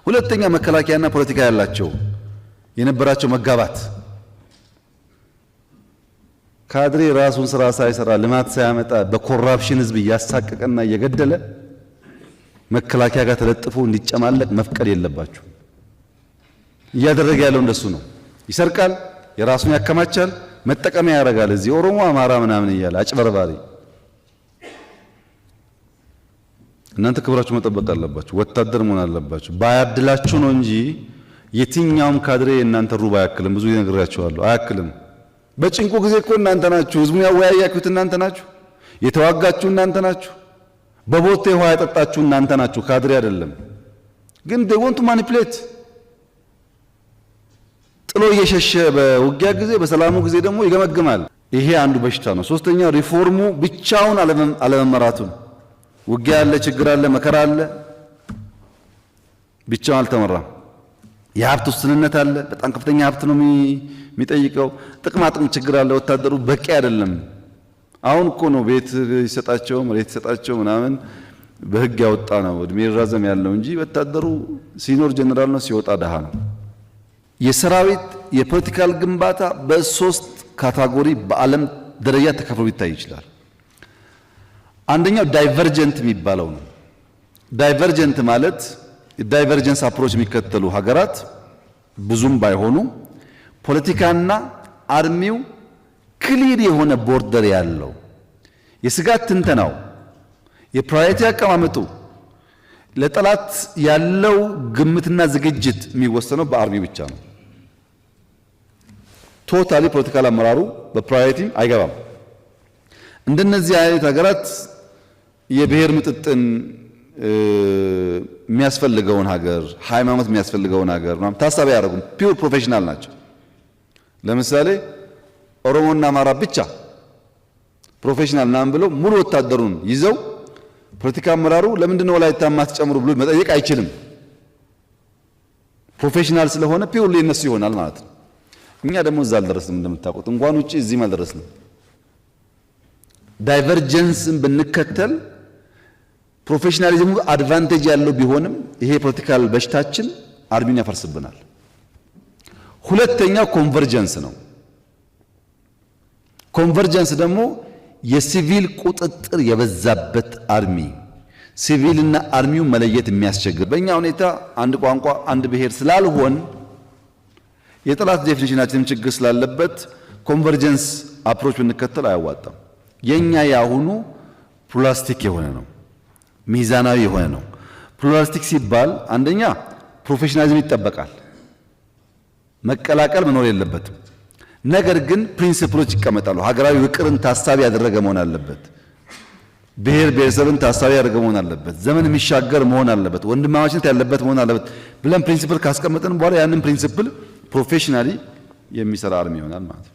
ሁለተኛ መከላከያና ፖለቲካ ያላቸው የነበራቸው መጋባት ካድሬ ራሱን ስራ ሳይሰራ ልማት ሳያመጣ በኮራፕሽን ህዝብ እያሳቀቀና እየገደለ መከላከያ ጋር ተለጥፎ እንዲጨማለቅ መፍቀድ የለባችሁ። እያደረገ ያለው እንደሱ ነው። ይሰርቃል፣ የራሱን ያከማቻል፣ መጠቀሚያ ያደርጋል። እዚህ ኦሮሞ አማራ ምናምን እያለ አጭበርባሪ። እናንተ ክብራችሁ መጠበቅ አለባችሁ። ወታደር መሆን አለባችሁ። ባያድላችሁ ነው እንጂ የትኛውም ካድሬ እናንተ ሩብ አያክልም። ብዙ ይነግራችኋለሁ፣ አያክልም። በጭንቁ ጊዜ እኮ እናንተ ናችሁ። ህዝቡን ያወያያችሁት እናንተ ናችሁ። የተዋጋችሁ እናንተ ናችሁ። በቦቴ ውሃ ያጠጣችሁ እናንተ ናችሁ፣ ካድሬ አይደለም። ግን they want to manipulate ጥሎ እየሸሸ በውጊያ ጊዜ በሰላሙ ጊዜ ደግሞ ይገመግማል። ይሄ አንዱ በሽታ ነው። ሶስተኛው ሪፎርሙ ብቻውን አለመመራቱ። ውጊያ አለ፣ ችግር አለ፣ መከራ አለ፣ ብቻውን አልተመራም። የሀብት ውስንነት አለ፣ በጣም ከፍተኛ ሀብት ነው የሚጠይቀው። ጥቅማጥቅም ችግር አለ። ወታደሩ በቂ አይደለም። አሁን እኮ ነው ቤት ይሰጣቸው መሬት ይሰጣቸው ምናምን በህግ ያወጣ ነው እድሜ ራዘም ያለው እንጂ ወታደሩ ሲኖር ጀነራል ነው፣ ሲወጣ ደሃ ነው። የሰራዊት የፖለቲካል ግንባታ በሶስት ካታጎሪ በዓለም ደረጃ ተከፍሎ ሊታይ ይችላል። አንደኛው ዳይቨርጀንት የሚባለው ነው። ዳይቨርጀንት ማለት ዳይቨርጀንስ አፕሮች የሚከተሉ ሀገራት ብዙም ባይሆኑ ፖለቲካና አርሚው ክሊር የሆነ ቦርደር ያለው የስጋት ትንተናው የፕራዮሪቲ አቀማመጡ ለጠላት ያለው ግምትና ዝግጅት የሚወሰነው በአርሚ ብቻ ነው። ቶታሊ ፖለቲካል አመራሩ በፕራዮሪቲ አይገባም። እንደነዚህ አይነት ሀገራት የብሔር ምጥጥን የሚያስፈልገውን ሀገር ሃይማኖት የሚያስፈልገውን ሀገር ማለት ታሳቢ ያደርጉም ፒውር ፕሮፌሽናል ናቸው። ለምሳሌ ኦሮሞና አማራ ብቻ ፕሮፌሽናል ናም ብለው ሙሉ ወታደሩን ይዘው ፖለቲካ አመራሩ ለምንድን ነው ወላይታ ማትጨምሩ ብሎ መጠየቅ አይችልም። ፕሮፌሽናል ስለሆነ ፒውርሊ እነሱ ይሆናል ማለት ነው። እኛ ደግሞ እዛ አልደረስንም። እንደምታውቁት እንኳን ውጪ እዚህ አልደረስንም። ዳይቨርጀንስን ብንከተል ፕሮፌሽናሊዝሙ አድቫንቴጅ ያለው ቢሆንም ይሄ ፖለቲካል በሽታችን አርሚን ያፈርስብናል። ሁለተኛው ኮንቨርጀንስ ነው። ኮንቨርጀንስ ደግሞ የሲቪል ቁጥጥር የበዛበት አርሚ ሲቪልና አርሚው መለየት የሚያስቸግር በእኛ ሁኔታ አንድ ቋንቋ አንድ ብሔር ስላልሆን የጠላት ዴፊኒሽናችንም ችግር ስላለበት ኮንቨርጀንስ አፕሮች ብንከተል አያዋጣም። የኛ ያሁኑ ፕላስቲክ የሆነ ነው፣ ሚዛናዊ የሆነ ነው። ፕላስቲክ ሲባል አንደኛ ፕሮፌሽናሊዝም ይጠበቃል፣ መቀላቀል መኖር የለበትም። ነገር ግን ፕሪንሲፕሎች ይቀመጣሉ። ሀገራዊ ውቅርን ታሳቢ ያደረገ መሆን አለበት። ብሔር ብሔረሰብን ታሳቢ ያደረገ መሆን አለበት። ዘመን የሚሻገር መሆን አለበት። ወንድማማችነት ያለበት መሆን አለበት ብለን ፕሪንሲፕል ካስቀመጥን በኋላ ያንን ፕሪንሲፕል ፕሮፌሽናሊ የሚሰራ አርሚ ይሆናል ማለት ነው።